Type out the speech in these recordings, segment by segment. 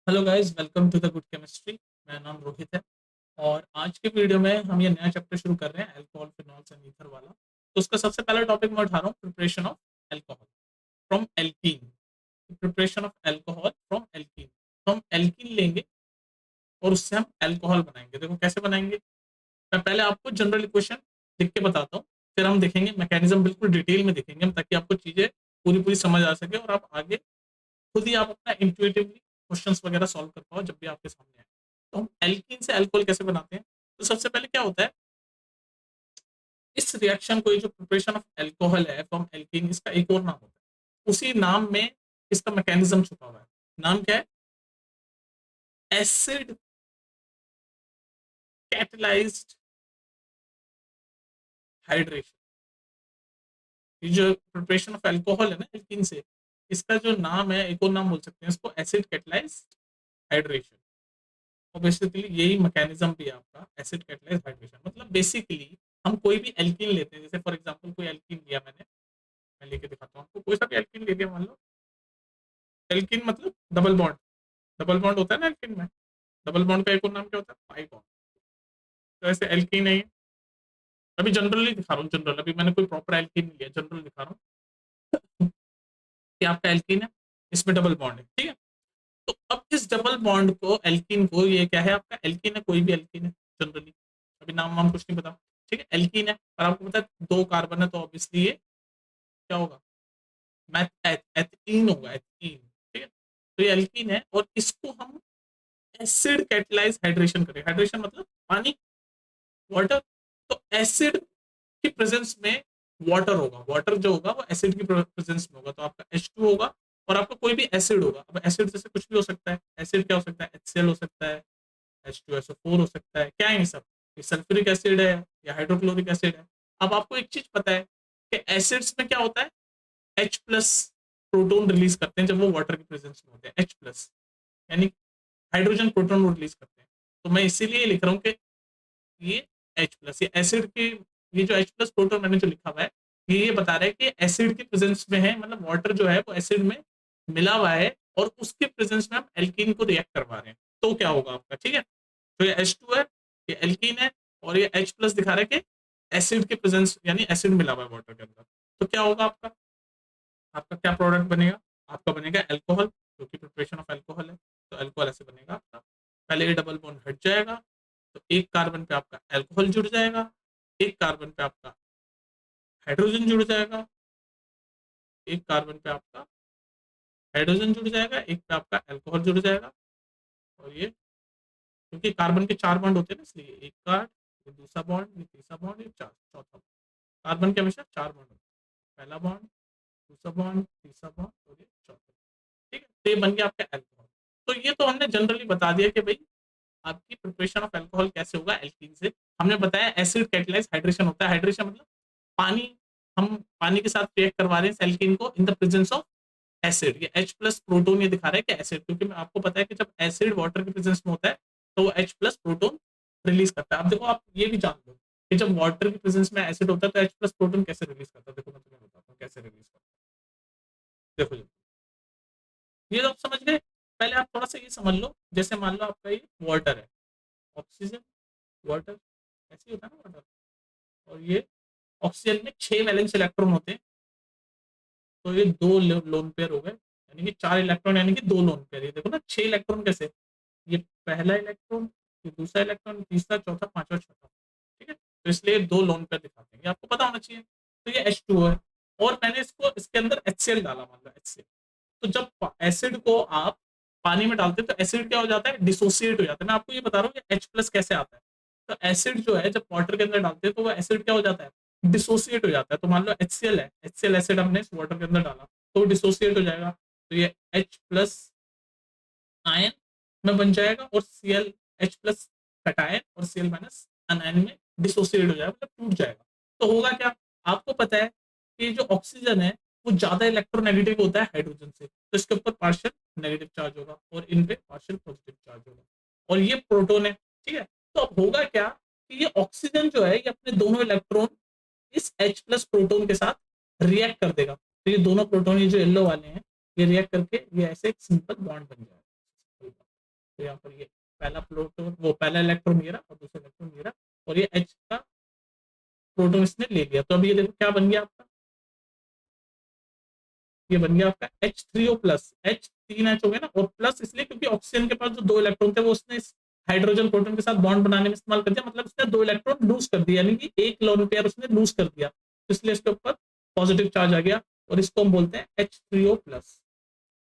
Hello guys, welcome to the good chemistry. मेरा नाम रोहित है और आज के वीडियो में हम ये नया चैप्टर शुरू कर रहे हैं अल्कोहल, फिनॉल्स एंड ईथर वाला। तो उसका सबसे पहला टॉपिक मैं उठा रहा हूँ, preparation of alcohol from alkene. Preparation of alcohol from alkene. तो हम एल्कीन लेंगे और उससे हम अल्कोहल बनाएंगे। देखो कैसे बनाएंगे। मैं पहले आपको जनरल इक्वेशन लिख के बताता हूँ, फिर हम देखेंगे मैकेनिज्म, बिल्कुल डिटेल में देखेंगे हम, ताकि आपको चीजें पूरी पूरी समझ आ सके और आप आगे खुद ही आप अपना इंट्यूटिवली क्वेश्चंस वगैरह सॉल्व कर पाओ जब भी आपके सामने आए। तो हम एल्कीन से अल्कोहल कैसे बनाते हैं। तो सबसे पहले क्या होता है, इस रिएक्शन को, ये जो प्रिपरेशन ऑफ अल्कोहल है फ्रॉम एल्कीन, इसका एक और नाम होता है। उसी नाम में इसका मैकेनिज्म छुपा हुआ है। नाम क्या है? Acid catalysed hydration. ये जो प्रिपरेशन ऑफ अल्कोहल है ना एल्कीन से, इसका जो नाम है, एक और नाम बोल सकते हैं इसको, एसिड कैटलाइज्ड हाइड्रेशन। और बेसिकली यही मैकेनिज्म भी है आपका, एसिड कैटलाइज हाइड्रेशन। मतलब बेसिकली हम कोई भी एल्कीन लेते हैं, जैसे फॉर एग्जांपल कोई एल्कीन लिया मैंने, मैं लेके दिखाता हूँ आपको। कोई सा भी एल्कीन ले लिया, मान लो एल्कीन मतलब डबल बॉन्ड। डबल बॉन्ड होता है ना एल्कीन में। डबल बॉन्ड का एक और नाम क्या होता है? Pi bond. तो ऐसे एल्कीन है ये। अभी जनरली दिखा रहा हूँ, जनरल, अभी मैंने कोई प्रॉपर एल्कीन नहीं लिया, जनरल दिखा रहा हूँ कि आपका एल्कीन है, इसमें डबल बॉन्ड है, ठीक है। तो अब इस डबल बॉन्ड को, एल्कीन को, ये क्या है आपका? एल्कीन है, कोई भी एल्कीन है जनरली। अभी नाम वाम कुछ नहीं पता, ठीक है, एल्कीन है। और आपको पता है दो कार्बन है, तो ऑब्वियसली ये क्या होगा? मैथ एथीन होगा, एथीन, ठीक है। तो ये एल्कीन है और इसको हम एसिड कैटलाइज हाइड्रेशन करें। हाइड्रेशन मतलब पानी, वाटर। तो एसिड की प्रेजेंस में वाटर होगा, वाटर जो होगा वो एसिड की प्रेजेंस में होगा, तो आपका H2 होगा। और आपका कोई भी एसिड होगा, अब एसिड जैसे कुछ भी हो सकता है। एसिड क्या हो सकता है? HCl हो सकता है, H2SO4 हो सकता है। क्या है ये सब? ये सल्फ्यूरिक एसिड है या हाइड्रोक्लोरिक एसिड है। अब आपको एक चीज पता है कि एसिड्स में क्या होता है? H+ प्रोटोन रिलीज करते हैं जब वो वाटर की प्रेजेंस में होते हैं। H+, यानी हाइड्रोजन प्रोटोन वो रिलीज करते हैं। तो मैं इसीलिए लिख रहा हूँ कि ये H+, ये एसिड की, ये जो H+ प्रोटोन मैंने जो लिखा हुआ है, ये बता रहा है कि एसिड की प्रेजेंस में है, मतलब वाटर जो है वो एसिड में मिला हुआ है और उसके प्रेजेंस में हम एल्कीन को रिएक्ट करवा रहे हैं। तो क्या होगा आपका, ठीक है। तो ये H2 है, ये एल्कीन है, और ये H+ दिखा रहा है कि एसिड के प्रेजेंस, यानी एसिड मिला हुआ है वाटर के अंदर। तो क्या होगा आपका? आपका क्या प्रोडक्ट बनेगा? आपका बनेगा अल्कोहल, जो कि प्रिपरेशन ऑफ अल्कोहल है। तो अल्कोहल ऐसे बनेगा आपका। पहले ये डबल बॉन्ड हट जाएगा, तो एक कार्बन पे आपका अल्कोहल जुड़ जाएगा, एक कार्बन पे आपका हाइड्रोजन जुड़ जाएगा, एक कार्बन पे आपका हाइड्रोजन जुड़ जाएगा, एक पे आपका अल्कोहल जुड़ जाएगा। और ये, क्योंकि कार्बन के 4 बॉन्ड होते हैं ना, इसलिए एक कार्ड, ये दूसरा बॉन्ड, ये तीसरा बॉन्ड, ये चार चौथा। कार्बन के हमेशा 4 बॉन्ड होते हैं, पहला बॉन्ड, दूसरा बॉन्ड, तीसरा बॉन्ड और ये चौथा। ठीक है, तो ये बन गया आपका अल्कोहल। तो ये तो हमने जनरली बता दिया कि भाई आपकी प्रिपरेशन ऑफ अल्कोहल कैसे होगा एल्कीन से। हमने बताया एसिड कैटलाइज हाइड्रेशन होता है। हाइड्रेशन मतलब पानी, हम पानी के साथ रिएक्ट करवा रहे हैं एल्कीन को in the presence of acid. ये H+ प्रोटोन ये दिखा रहा है कि एसिड, क्योंकि आपको पता है कि जब एसिड वाटर के प्रेजेंस में होता है तो वो H+ प्रोटोन रिलीज करता है। अब देखो, आप ये भी जान लो कि जब वाटर के प्रेजेंस में एसिड होता है तो H+ प्रोटोन कैसे रिलीज करता है। देखो मैं तुम्हें बताता हूँ कैसे रिलीज करता है। देखो ये तो आप समझ गए। पहले आप थोड़ा सा ये समझ लो, जैसे मान लो आपका ये वाटर है, ऑक्सीजन, वाटर, ऐसे ही होता है ना वाटर। और ये ऑक्सीजन में 6 वैलेंस इलेक्ट्रॉन होते हैं, तो ये दो लोन पेयर हो गए, यानी कि 4 इलेक्ट्रॉन, यानी कि 2 लोन पेयर। ये देखो ना, 6 इलेक्ट्रॉन कैसे, ये पहला इलेक्ट्रॉन, ये दूसरा इलेक्ट्रॉन, तीसरा, चौथा, पांचवा, छठा, ठीक है। तो इसलिए 2 लोन पेयर दिखाते हैं, ये आपको पता होना चाहिए। तो ये H2 है, और मैंने इसको, इसके अंदर HCl डाला, मान लो HCl। तो जब एसिड को आप पानी में डालते हैं तो एसिड क्या हो जाता है? डिसोसिएट हो जाता है। मैं आपको ये बता रहा हूँ कि H+ कैसे आता है। तो एसिड जो है जब वाटर के अंदर डालते हैं तो वो एसिड क्या हो जाता है? डिसोसिएट हो जाता है। तो मान लो HCl है, HCl एसिड हमने इस वाटर के अंदर डाला, तो डिसोसिएट हो जाएगा। तो ये H+ आयन में बन जाएगा, और H+ कटायन और Cl- अनायन में डिसोसिएट हो जाएगा, मतलब टूट जाएगा। तो होगा क्या? आपको पता है कि जो ऑक्सीजन है वो ज्यादा इलेक्ट्रोनेगेटिव होता है हाइड्रोजन से, तो इसके ऊपर पार्शियल नेगेटिव चार्ज होगा और इन पे पार्शियल पॉजिटिव चार्ज होगा। और ये प्रोटोन है, ठीक है। तो अब होगा क्या कि ये ऑक्सीजन जो है, ये अपने दोनों इलेक्ट्रॉन इस H+ प्रोटोन के साथ रिएक्ट कर देगा। तो ये दोनों प्रोटोन, ये जो येलो वाले हैं, ये रिएक्ट करके ये ऐसे एक सिंपल बॉन्ड बन जाएगा। तो यहाँ पर ये पहला प्रोटॉन, वो पहला इलेक्ट्रॉन ये रहा और दूसरा इलेक्ट्रॉन ये रहा, और ये H का प्रोटॉन इसने ले लिया। तो अब ये देखो क्या बन गया आपका, ये बन गया आपका H3O प्लस, H 3H हो गया ना, और प्लस इसलिए क्योंकि ऑक्सीजन के पास जो 2 इलेक्ट्रॉन थे वो उसने हाइड्रोजन प्रोटॉन के साथ बॉन्ड बनाने में इस्तेमाल कर दिया, मतलब उसने 2 इलेक्ट्रॉन लूज कर दिया, यानी कि 1 लोन पेयर उसने लूज कर दिया, तो इसलिए इसके ऊपर पॉजिटिव चार्ज आ गया, और इसको हम बोलते हैं H3O प्लस,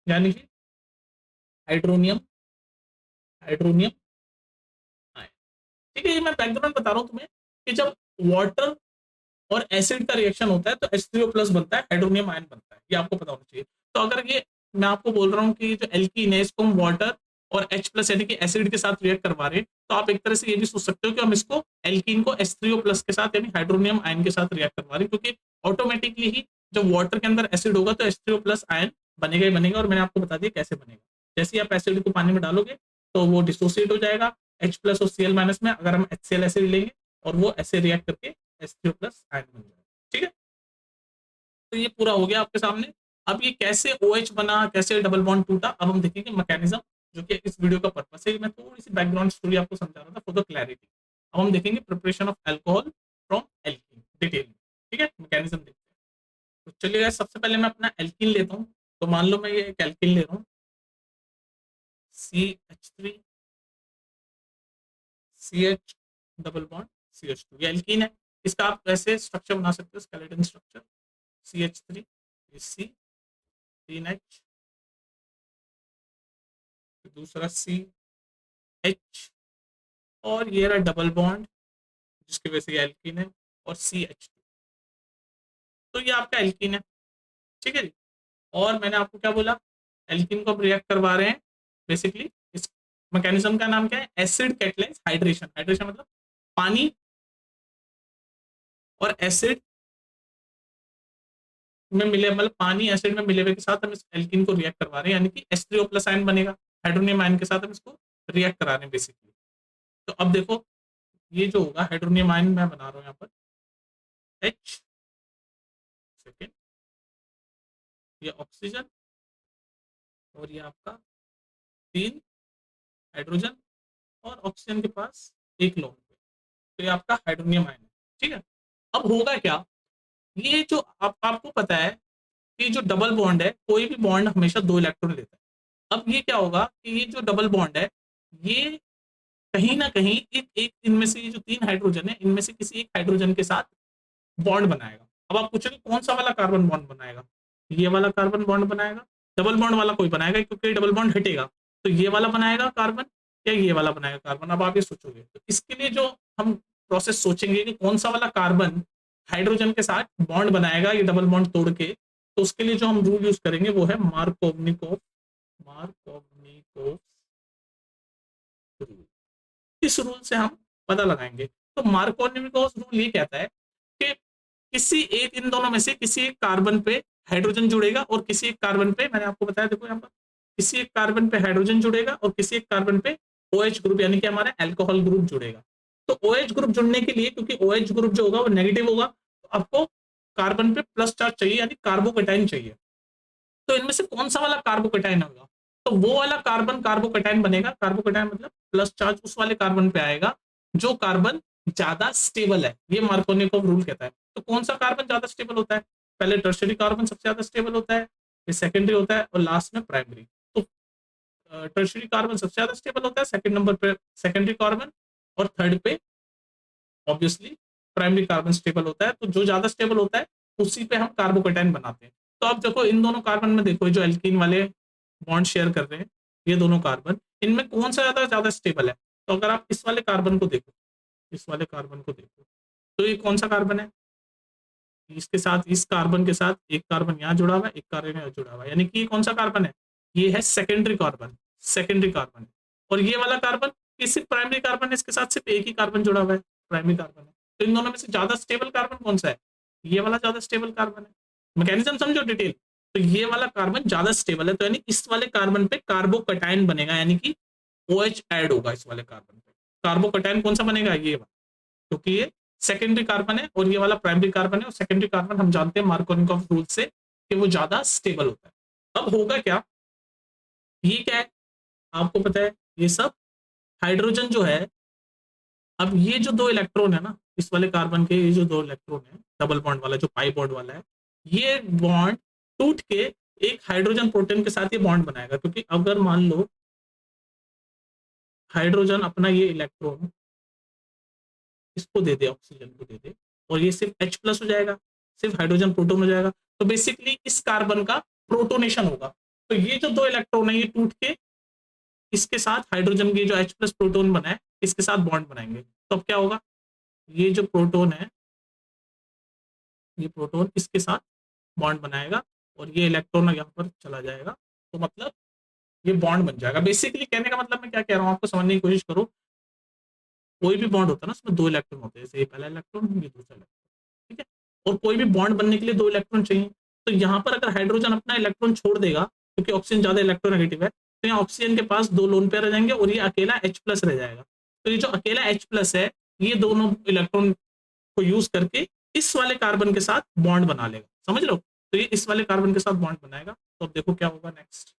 यानी कि हाइड्रोनियम, हाइड्रोनियम आयन। ठीक है, ये मैं बैकग्राउंड बता रहा हूँ तुम्हें कि जब वाटर और एसिड का रिएक्शन होता है तो H3O प्लस बनता है, हाइड्रोनियम आयन बनता है, ये आपको पता होना चाहिए। तो अगर ये मैं आपको बोल रहा हूँ कि जो एल्कीन है इसको हम वाटर और H प्लस यानी कि एसिड के साथ रिएक्ट करवा रहे हैं, तो आप एक तरह से ये भी सोच सकते हो कि हम इसको एल्कीन को H3O प्लस के साथ यानी हाइड्रोनियम आयन के साथ रिएक्ट करवा रहे हैं, क्योंकि ऑटोमेटिकली ही जब वाटर के अंदर एसिड होगा तो H3O प्लस आयन बनेगा ही बनेगा, और मैंने आपको बता दिया कैसे बनेगा। जैसे ही आप एसिड को पानी में डालोगे तो वो डिसोसिएट हो जाएगा H प्लस और Cl माइनस में, अगर हम HCl एसिड लेंगे और वो ऐसे रिएक्ट करके H3O प्लस आयन बन जाएगा। ठीक है, तो ये पूरा हो गया आपके सामने। अब ये कैसे OH बना, कैसे डबल बॉन्ड टूटा, अब हम देखेंगे मैकेनिज्म, जो कि इस वीडियो का पर्पस है। मैं थोड़ी सी बैकग्राउंड स्टोरी आपको समझा रहा था फॉर द क्लैरिटी। अब हम देखेंगे preparation of alcohol from alkene detail में। ठीक है, मैकेनिज्म देखते हैं। तो चलिए guys, सबसे पहले मैं अपना एल्कीन लेता हूँ। तो मान लो मैं ये एक एल्कीन ले रहा हूँ, CH3 CH double bond CH2, ये एल्कीन है। इसका आप वैसे स्ट्रक्चर बना सकते हो, skeleton structure, CH3 C 3H, दूसरा CH, और ये रहा डबल बॉन्ड जिसकी वजह से ये एल्कीन है, और CH2। तो ये आपका एल्कीन है। ठीक है जी, और मैंने आपको क्या बोला, एल्कीन को रिएक्ट करवा रहे हैं बेसिकली। इस मैकेनिज्म का नाम क्या है, एसिड कैटलाइज हाइड्रेशन। हाइड्रेशन मतलब पानी और एसिड में मिले, मतलब पानी एसिड में मिले हुए के साथ हम इस एल्कीन को रिएक्ट करवा रहे हैं, यानी कि H3O प्लस आयन बनेगा, हाइड्रोनियम आयन के साथ हम इसको रिएक्ट करा रहे हैं बेसिकली। तो अब देखो ये जो होगा, हाइड्रोनियम आयन मैं बना रहा हूँ यहाँ पर H, सेकेंड ये ऑक्सीजन, और ये आपका 3 हाइड्रोजन, और ऑक्सीजन के पास 1 लोन, तो ये आपका हाइड्रोनियम आयन है। ठीक है, अब होगा क्या, ये जो आपको पता है कि जो डबल बॉन्ड है, कोई भी बॉन्ड हमेशा 2 इलेक्ट्रॉन लेता है। अब ये क्या होगा कि ये जो डबल बॉन्ड है, ये कहीं ना कहीं एक एक इनमें से, ये जो 3 हाइड्रोजन है इनमें से किसी एक हाइड्रोजन के साथ बॉन्ड बनाएगा। अब आप पूछोगे कौन सा वाला कार्बन बॉन्ड बनाएगा, ये वाला कार्बन बॉन्ड बनाएगा, डबल बॉन्ड वाला कोई बनाएगा क्योंकि डबल बॉन्ड हटेगा, तो ये वाला बनाएगा कार्बन या ये वाला बनाएगा कार्बन। अब आप ये सोचोगे, तो इसके लिए जो हम प्रोसेस सोचेंगे कि कौन सा वाला कार्बन हाइड्रोजन के साथ बॉन्ड बनाएगा ये डबल बॉन्ड तोड़ के, तो उसके लिए जो हम रूल यूज करेंगे वो है मार्कोवनिकोव, मार्कोवनिकोव रूल। इस रूल से हम पता लगाएंगे। तो मार्कोवनिकोव रूल ये कहता है कि किसी एक, इन दोनों में से किसी एक कार्बन पे हाइड्रोजन जुड़ेगा, और किसी एक कार्बन पे, मैंने आपको बताया देखो यहाँ पर, किसी एक कार्बन पे हाइड्रोजन जुड़ेगा और किसी एक कार्बन पे OH ग्रुप यानी कि हमारा अल्कोहल ग्रुप जुड़ेगा। तो OH ग्रुप जुड़ने के लिए, क्योंकि OH ग्रुप जो होगा वो नेगेटिव होगा, तो आपको कार्बन पे प्लस चार्ज चाहिए यानी कार्बोकेटाइन चाहिए। तो इनमें से कौन सा वाला कार्बोकेटाइन होगा, तो वो वाला कार्बन कार्बोकेटाइन बनेगा। कार्बोकेटाइन मतलब प्लस चार्ज उस वाले कार्बन पे आएगा जो कार्बन ज्यादा स्टेबल है, ये मार्कोनिकोव रूल कहता है। तो कौन सा कार्बन ज्यादा स्टेबल होता है, पहले टर्शियरी कार्बन सबसे ज्यादा स्टेबल होता है, फिर सेकेंडरी होता है, और लास्ट में प्राइमरी। तो टर्शियरी कार्बन सबसे ज्यादा स्टेबल होता है, सेकंड नंबर पे सेकेंडरी कार्बन, और थर्ड पे ऑब्वियसली प्राइमरी कार्बन स्टेबल होता है। तो जो ज्यादा स्टेबल होता है उसी पे हम कार्बोकेटाइन बनाते हैं। तो अब देखो इन दोनों कार्बन में, देखो जो एल्कीन वाले बॉन्ड शेयर कर रहे हैं ये दोनों कार्बन, इनमें कौन सा ज्यादा ज्यादा स्टेबल है, तो अगर आप इस वाले कार्बन को देखो, इस वाले कार्बन को देखो, तो ये कौन सा कार्बन है, इसके साथ, इस कार्बन के साथ एक कार्बन यहाँ जुड़ा हुआ है, एक कार्बन यहाँ जुड़ा हुआ है, यानी कि ये कौन सा कार्बन है, ये है सेकेंडरी कार्बन, सेकेंडरी कार्बन। और ये वाला कार्बन, ये सिर्फ प्राइमरी कार्बन है, इसके साथ सिर्फ एक ही कार्बन जुड़ा हुआ है, प्राइमरी कार्बन है। तो इन दोनों में से ज्यादा स्टेबल कार्बन कौन सा है, ये वाला ज्यादा स्टेबल कार्बन है। मैकेनिज्म समझो डिटेल, तो ये वाला कार्बन ज्यादा स्टेबल है, तो यानी इस वाले कार्बन पे कार्बोकटाइन बनेगा, यानी कि OH ऐड होगा इस वाले कार्बन पे। कार्बोकटाइन कौन सा बनेगा, ये वाला, क्योंकि ये सेकेंडरी कार्बन है और ये वाला प्राइमरी कार्बन है, और सेकेंडरी कार्बन हम जानते हैं मार्कोनिकोव रूल से कि वो ज्यादा स्टेबल होता है। अब होगा क्या, ये क्या है आपको पता है, ये सब हाइड्रोजन जो है, अब ये जो दो इलेक्ट्रॉन है ना इस वाले कार्बन के, ये जो दो इलेक्ट्रॉन है डबल बॉन्ड वाला जो पाई बॉन्ड वाला है, ये बॉन्ड टूट के एक हाइड्रोजन प्रोटॉन के साथ ये बॉन्ड बनाएगा। क्योंकि अगर मान लो हाइड्रोजन अपना ये इलेक्ट्रॉन इसको दे दे, ऑक्सीजन को दे दे, और ये सिर्फ H प्लस हो जाएगा, सिर्फ हाइड्रोजन प्रोटॉन हो जाएगा, तो बेसिकली इस कार्बन का प्रोटोनेशन होगा। तो ये जो दो इलेक्ट्रॉन है ये टूट के इसके साथ हाइड्रोजन की जो H प्लस प्रोटोन बना है इसके साथ बॉन्ड बनाएंगे। तो अब क्या होगा, ये जो प्रोटोन है ये प्रोटोन इसके साथ बॉन्ड बनाएगा और ये इलेक्ट्रॉन यहाँ पर चला जाएगा। तो मतलब ये बॉन्ड बन जाएगा। बेसिकली कहने का मतलब मैं क्या कह रहा हूँ आपको समझने की कोशिश करो, कोई भी बॉन्ड होता है ना उसमें दो इलेक्ट्रॉन होते हैं, जैसे ये पहला इलेक्ट्रॉन ये दूसरा इलेक्ट्रॉन, ठीक है, और कोई भी बॉन्ड बनने के लिए दो इलेक्ट्रॉन चाहिए। तो यहाँ पर अगर हाइड्रोजन अपना इलेक्ट्रॉन छोड़ देगा क्योंकि ऑक्सीजन ज्यादा इलेक्ट्रोनेगेटिव है, तो यहाँ ऑक्सीजन के पास दो लोन पेयर रह जाएंगे और ये अकेला H प्लस रह जाएगा। तो ये जो अकेला H प्लस है ये दोनों इलेक्ट्रॉन को यूज करके इस वाले कार्बन के साथ बॉन्ड बना लेगा, समझ लो। तो ये इस वाले कार्बन के साथ बॉन्ड बनाएगा। तो अब देखो क्या होगा नेक्स्ट,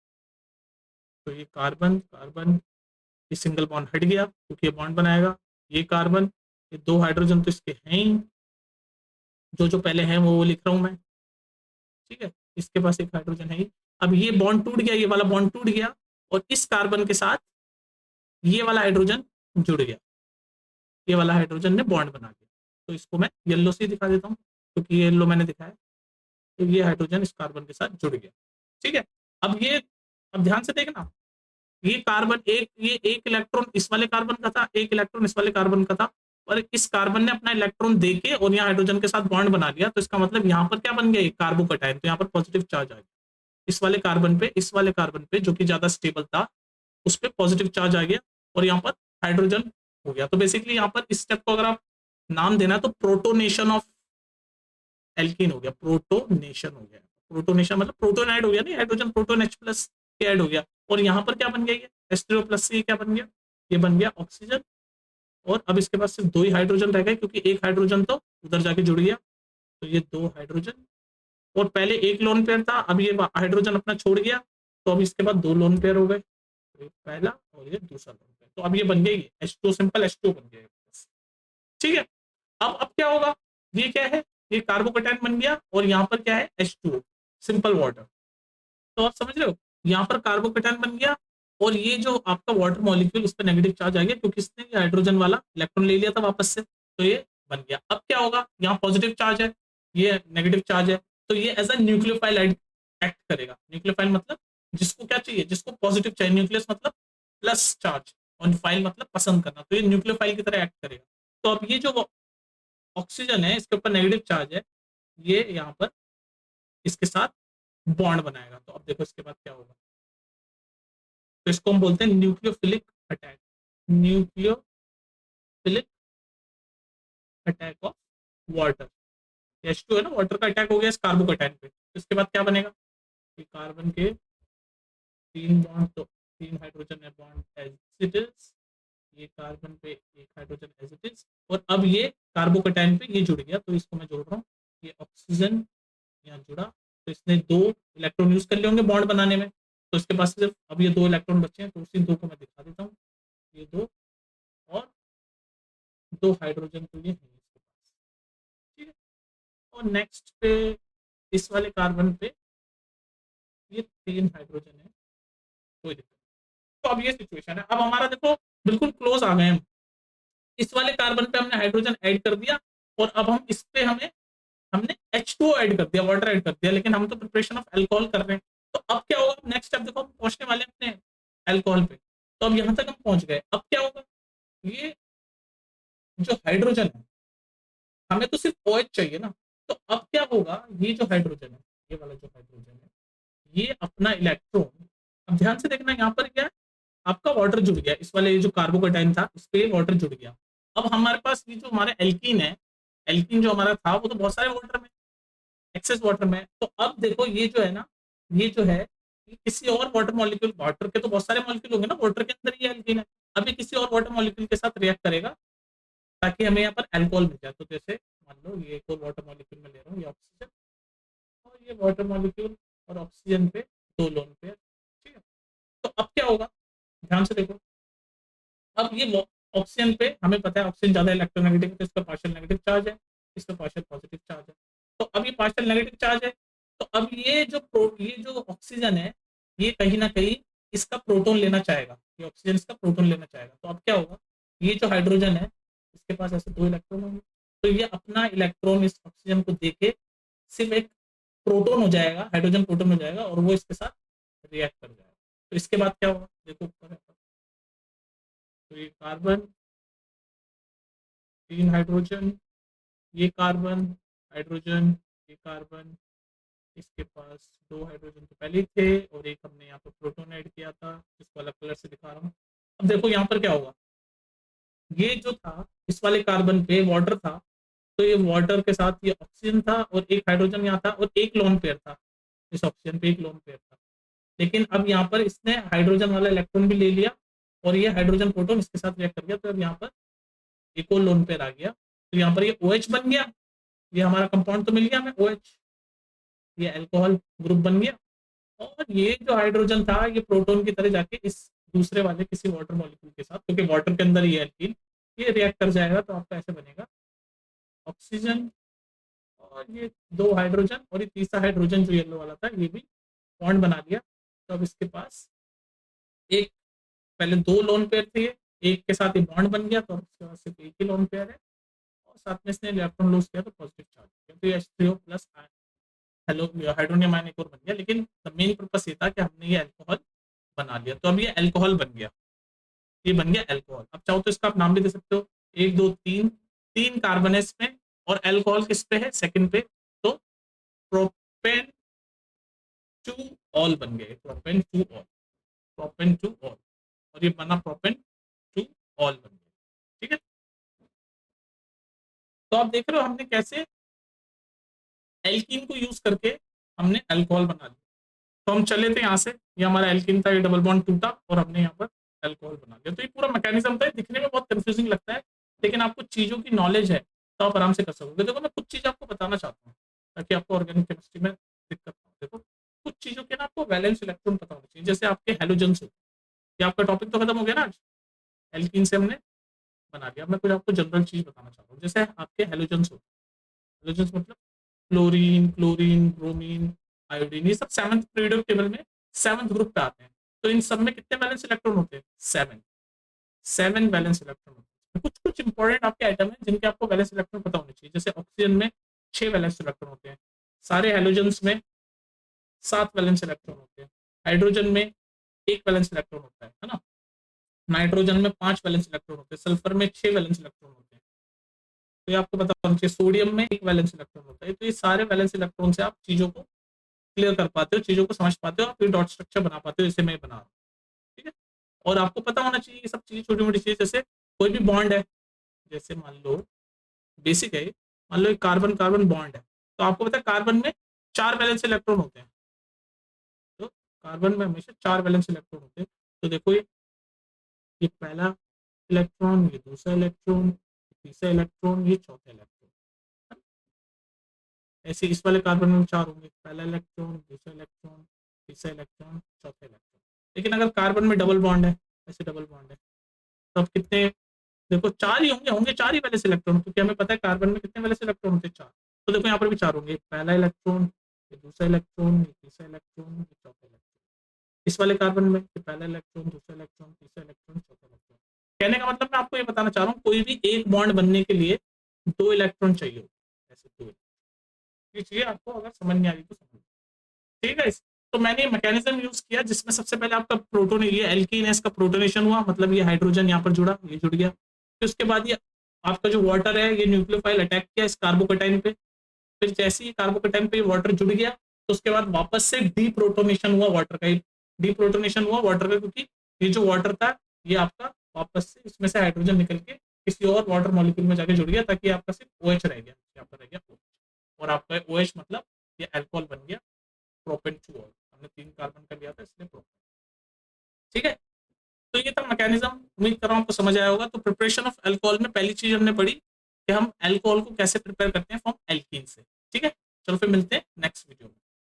तो ये कार्बन कार्बन ये सिंगल बॉन्ड हट गया क्योंकि ये बॉन्ड बनाएगा। ये कार्बन ये दो हाइड्रोजन तो इसके हैं ही, जो जो पहले हैं वो लिख रहा हूं मैं, ठीक है, इसके पास एक हाइड्रोजन है ही। अब ये बॉन्ड टूट गया, ये वाला बॉन्ड टूट गया और इस कार्बन के साथ ये वाला हाइड्रोजन जुड़ गया, ये वाला हाइड्रोजन ने बॉन्ड बना दिया। तो इसको मैं येलो से दिखा देता हूँ क्योंकि ये येलो मैंने दिखाया। तो ये हाइड्रोजन इस कार्बन के साथ जुड़ गया, ठीक है। अब ये, अब ध्यान से देखना, ये कार्बन एक, ये एक इलेक्ट्रॉन इस वाले कार्बन का था, एक इलेक्ट्रॉन इस वाले कार्बन का था, और इस कार्बन ने अपना इलेक्ट्रॉन देके और यहाँ हाइड्रोजन के साथ बॉन्ड बना लिया। तो इसका मतलब यहाँ पर क्या बन गया, एक कार्बोकटायन। तो यहाँ पर पॉजिटिव चार्ज आ गया इस वाले कार्बन पे, इस वाले कार्बन पे जो कि ज्यादा स्टेबल था उस पर पॉजिटिव चार्ज आ गया और यहाँ पर हाइड्रोजन हो गया। तो बेसिकली यहाँ पर इस स्टेप को अगर आप नाम देना है तो प्रोटोनेशन ऑफ एल्कीन हो गया, प्रोटोनेशन हो गया। प्रोटोनेशन मतलब प्रोटोन ऐड हो गया, नहीं हाइड्रोजन प्रोटोन H प्लस के ऐड हो गया। और यहाँ पर क्या बन गया, ये H3O प्लस से क्या बन गया, ये बन गया ऑक्सीजन। और अब इसके पास सिर्फ दो ही हाइड्रोजन रह गए क्योंकि एक हाइड्रोजन तो उधर जाके जुड़ गया। तो ये दो हाइड्रोजन, और पहले एक लोन पेयर था, अब ये हाइड्रोजन अपना छोड़ गया तो अब इसके बाद दो लोन पेयर हो गए, तो पहला और ये दूसरा लोन पेयर। तो अब ये बन गई H2, सिंपल H2 बन गया, ठीक है। अब क्या होगा, ये क्या है, ये कार्बोकटायन बन गया और यहाँ पर क्या है H2O, सिंपल वाटर। तो आप समझ रहे हो, यहाँ पर कार्बोकटायन बन गया और ये जो आपका वाटर मॉलिक्यूल उस पर नेगेटिव चार्ज आ गया क्योंकि इसने ये हाइड्रोजन वाला इलेक्ट्रॉन ले लिया था वापस से, तो ये बन गया। अब क्या होगा, यहाँ पॉजिटिव चार्ज है, ये नेगेटिव चार्ज है, तो ये एज अ न्यूक्लियोफाइल एक्ट करेगा। न्यूक्लियोफाइल मतलब जिसको क्या चाहिए, जिसको पॉजिटिव चाहिए, न्यूक्लियस मतलब प्लस चार्ज और फाइल मतलब पसंद करना, तो ये न्यूक्लियोफाइल की तरह एक्ट करेगा। तो अब ये जो ऑक्सीजन है इसके ऊपर नेगेटिव चार्ज है, ये यहाँ पर इसके साथ बॉन्ड बनाएगा। तो अब देखो इसके बाद क्या होगा, तो इसको हम बोलते हैं nucleophilic attack, nucleophilic attack of water. H2 है ना, वाटर का अटैक हो गया इस कार्बोकटायन पे। तो इसके बाद क्या बनेगा, कि कार्बन के तीन बॉन्ड, तो तीन हाइड्रोजन है बॉन्ड एज इट इज, ये कार्बन पे एक हाइड्रोजन एज इट इज, और अब ये कार्बोकटायन पे ये जुड़ गया। तो इसको मैं जोड़ रहा हूँ, ये ऑक्सीजन यहाँ जुड़ा, तो इसने दो इलेक्ट्रॉन यूज कर लिए होंगे बॉन्ड बनाने में, तो इसके पास सिर्फ अब ये दो इलेक्ट्रॉन बचे हैं, तो उसी दो को मैं दिखा देता हूँ, ये दो और दो हाइड्रोजन तो ये है इसके पास, ठीक है। और नेक्स्ट पे इस वाले कार्बन पे ये तीन हाइड्रोजन है, कोई दिक्कत नहीं। तो अब ये सिचुएशन है, अब हमारा देखो बिल्कुल क्लोज आ गए हम, इस वाले कार्बन पे हमने हाइड्रोजन ऐड कर दिया और अब हम इस पे हमने H2O ऐड कर दिया, वाटर ऐड कर दिया, लेकिन हम तो प्रिपरेशन ऑफ अल्कोहल कर रहे हैं। तो अब क्या होगा, नेक्स्ट स्टेप देखो हम पहुंचने वाले हैं अपने अल्कोहल पे। तो अब यहाँ तक हम पहुंच गए, अब क्या होगा, ये जो हाइड्रोजन है हमें तो सिर्फ OH चाहिए ना, तो अब क्या होगा, ये जो हाइड्रोजन है, ये वाला जो हाइड्रोजन है, ये अपना इलेक्ट्रॉन, अब ध्यान से देखना यहाँ पर क्या है, आपका वाटर जुड़ गया, इस वाले जो कार्बोकटाइन था इस पे वाटर जुड़ गया। अब हमारे पास ये जो हमारे एल्कीन है, एल्कीन जो हमारा था वो तो बहुत सारे वाटर में, एक्सेस वाटर में। तो अब देखो ये जो है ना, ये जो है ये किसी और वाटर मॉलिक्यूल, वाटर के तो बहुत सारे मॉलिक्यूल होंगे ना, वाटर के अंदर ये एल्कीन है, अब ये किसी और वाटर मॉलिक्यूल के साथ रिएक्ट करेगा ताकि हमें यहाँ पर अल्कोहल मिल जाए। तो जैसे मान लो ये एक और वाटर मॉलिक्यूल में ले रहा हूँ, ये ऑक्सीजन और ये वाटर मॉलिक्यूल और ऑक्सीजन पे दो लोन पे, ठीक है। तो अब क्या होगा, ध्यान से देखो, अब ये ऑक्सीजन पे हमें पता है ऑक्सीजन ज्यादा इलेक्ट्रोनेगेटिव है, तो इस पर पार्शियल नेगेटिव चार्ज है, इस पर पार्शियल पॉजिटिव चार्ज है। तो अब ये पार्शियल नेगेटिव चार्ज है, तो अब ये जो ऑक्सीजन है, ये कहीं ना कहीं इसका प्रोटॉन लेना चाहेगा, ये ऑक्सीजन इसका प्रोटॉन लेना चाहेगा। तो अब क्या होगा, ये जो हाइड्रोजन है इसके पास ऐसे 2 इलेक्ट्रॉन होंगे, तो ये अपना इलेक्ट्रॉन इस ऑक्सीजन को देके सिर्फ एक प्रोटॉन हो जाएगा, हाइड्रोजन प्रोटॉन हो जाएगा, और वो इसके साथ रिएक्ट कर जाएगा। तो इसके बाद क्या होगा, देखो ऊपर है, तो ये कार्बन, 3 हाइड्रोजन, ये कार्बन, हाइड्रोजन, ये कार्बन, इसके पास 2 हाइड्रोजन तो पहले ही थे, और एक हमने यहाँ पर प्रोटॉन ऐड किया था, इसको अलग कलर से दिखा रहा हूँ। अब देखो यहाँ पर क्या होगा, ये जो था इस वाले कार्बन पे वाटर था, तो ये वाटर के साथ ये ऑक्सीजन था, और एक हाइड्रोजन यहाँ था, और एक लोन पेयर था, इस ऑक्सीजन पे एक लोन पेयर था। लेकिन अब यहाँ पर इसने हाइड्रोजन वाला इलेक्ट्रॉन भी ले लिया, और ये हाइड्रोजन प्रोटॉन इसके साथ रिएक्ट कर गया, तो अब यहाँ पर एक और लोन पेयर आ गया, तो यहाँ पर ये OH बन गया, ये हमारा कंपाउंड तो मिल गया हमें OH, ये अल्कोहल ग्रुप बन गया। और ये जो हाइड्रोजन था ये प्रोटॉन की तरह जाके इस दूसरे वाले किसी वाटर मॉलिक्यूल के साथ, क्योंकि वाटर के अंदर ये एल्कीन, ये रिएक्ट कर जाएगा, तो आपका ऐसे बनेगा ऑक्सीजन, और ये 2 हाइड्रोजन, और ये तीसरा हाइड्रोजन जो येलो वाला था ये भी बॉन्ड बना लिया। तो अब इसके पास एक, पहले 2 लोन पेयर थे, एक के साथ ये बॉन्ड बन गया, तो उसके बाद सिर्फ एक ही लोन पेयर है, और साथ में इसने इलेक्ट्रॉन लूज किया तो पॉजिटिव चार्ज किया, तो ये H3O plus hello hydronium ion एक और बन गया। लेकिन द मेन पर्पस ये था कि हमने ये अल्कोहल बना लिया, तो अब ये अल्कोहल बन गया, ये बन गया अल्कोहल। अब चाहो तो इसका आप नाम भी दे सकते हो, 1 2 3, 3 कार्बन है इसमें, और अल्कोहल किस पे है, सेकंड पे, तो प्रोपेन टू ऑल बन गए, propane two all, propane two all, और ये बना प्रोपेन टू ऑल बन गया। ठीक है, तो आप देख रहे हो हमने कैसे एल्कीन को यूज करके हमने अल्कोहल बना लिया। तो हम चले थे यहाँ से, ये हमारा एल्कीन था, ये डबल बॉन्ड टूटा, और हमने यहाँ पर अल्कोहल बना लिया। तो ये पूरा मैकेनिज्म था, दिखने में बहुत कंफ्यूजिंग लगता है, लेकिन आपको चीजों की नॉलेज है तो आप आराम से कर सकोगे। देखो मैं कुछ चीज आपको बताना चाहता हूँ ताकि आपको ऑर्गेनिक केमिस्ट्री में दिक्कत ना हो। देखो कुछ चीजों के ना आपको वैलेंस इलेक्ट्रॉन पता होना चाहिए, जैसे आपके हेलोजन्स होते हैं। ये आपका टॉपिक तो खत्म हो गया ना आज, एल्कीन से हमने बना लिया। मैं कुछ आपको जनरल चीज बताना चाहता हूँ, जैसे आपके हेलोजन्स होते हैं, हेलोजन्स मतलब क्लोरीन, क्लोरीन, ब्रोमीन, आयोडीन, ये सब 7th पीरियोडिक टेबल में 7th ग्रुप पे आते हैं। तो इन सब में कितने वैलेंस इलेक्ट्रॉन होते हैं, 7 वैलेंस इलेक्ट्रॉन होते हैं। कुछ कुछ इंपॉर्टेंट आपके आइटम है जिनके आपको वैलेंस इलेक्ट्रॉन पता होने चाहिए, जैसे ऑक्सीजन में 6 वैलेंस इलेक्ट्रॉन होते हैं, सारे हेलोजन्स में 7 वैलेंस इलेक्ट्रॉन होते हैं, हाइड्रोजन में 1 वैलेंस इलेक्ट्रॉन होता है ना, नाइट्रोजन में 5 वैलेंस इलेक्ट्रॉन होते हैं, सल्फर में 6 वैलेंस इलेक्ट्रॉन होते हैं। तो ये आपको पता होना चाहिए, सोडियम में 1 वैलेंस इलेक्ट्रॉन होता है। तो ये सारे वैलेंस इलेक्ट्रॉन से आप चीजों को क्लियर कर पाते हो, चीजों को समझ पाते हो, आप ये डॉट स्ट्रक्चर बना पाते हो, जैसे मैं बना रहा हूँ। ठीक है, और आपको पता होना चाहिए ये सब चीजें, छोटी मोटी चीजें, जैसे कोई भी बॉन्ड है, जैसे मान लो बेसिक है, मान लो एक कार्बन कार्बन बॉन्ड है, तो आपको पता है कार्बन में 4 वैलेंस इलेक्ट्रॉन होते हैं, तो कार्बन में हमेशा 4 वैलेंस इलेक्ट्रॉन होते हैं। तो देखो ये पहला इलेक्ट्रॉन, ये दूसरा इलेक्ट्रॉन, तीसरा इलेक्ट्रॉन, ये चौथा इलेक्ट्रॉन। ऐसे इस वाले कार्बन में 4 होंगे, पहला इलेक्ट्रॉन, दूसरा इलेक्ट्रॉन, तीसरा इलेक्ट्रॉन, चौथा इलेक्ट्रॉन। लेकिन अगर कार्बन में डबल बॉन्ड है, ऐसे डबल बॉन्ड है, तो अब कितने, देखो 4 ही होंगे, होंगे 4 ही वैलेंस इलेक्ट्रॉन, क्योंकि हमें पता है कार्बन में कितने वैलेंस इलेक्ट्रॉन होते हैं, 4। तो देखो यहाँ पर भी 4 होंगे, पहला इलेक्ट्रॉन, ये दूसरा इलेक्ट्रॉन, ये तीसरा इलेक्ट्रॉन, ये चौथा इलेक्ट्रॉन। इस वाले कार्बन में ये पहला इलेक्ट्रॉन, दूसरा इलेक्ट्रॉन, तीसरा इलेक्ट्रॉन, चौथा इलेक्ट्रॉन। कहने का मतलब मैं आपको ये बताना चाह रहा हूँ, कोई भी एक बॉन्ड बनने के लिए 2 इलेक्ट्रॉन चाहिए होते हैं, ऐसे 2। ये चीजें आपको अगर समझ नहीं आ रही तो समझ, ठीक है। तो मैंने मैकेनिज्म यूज किया जिसमें सबसे पहले आपका प्रोटोन, ये एल्कीन है, इसका प्रोटोनेशन हुआ, मतलब ये हाइड्रोजन यहाँ पर जुड़ा, ये जुड़ गया। फिर उसके बाद ये आपका जो वाटर है, ये न्यूक्लियोफाइल अटैक किया इस कार्बोकेटाइन पे, फिर जैसे ही कार्बोकेटाइन पे वाटर जुड़ गया, तो उसके बाद वापस से डीप्रोटोनेशन हुआ वाटर का, डीप्रोटोनेशन हुआ वाटर का, क्योंकि ये जो वाटर था ये आपका वापस से इसमें से हाइड्रोजन निकल के किसी और वाटर मॉलिक्यूल में जाके जुड़ गया, ताकि आपका सिर्फ OH रह गया, यहाँ पर रह गया OH, और आपका OH मतलब ये अल्कोहल बन गया, प्रोपेन टू ऑल। हमने 3 कार्बन का लिया था इसलिए प्रोपेन। ठीक है, तो ये था मैकेनिज्म, उम्मीद कर रहा हूँ आपको समझ आया होगा। तो प्रिपरेशन ऑफ अल्कोहल में पहली चीज हमने पढ़ी कि हम अल्कोहल को कैसे प्रिपेयर करते हैं फ्रॉम एल्कीन से। ठीक है, चलो फिर मिलते हैं नेक्स्ट वीडियो में।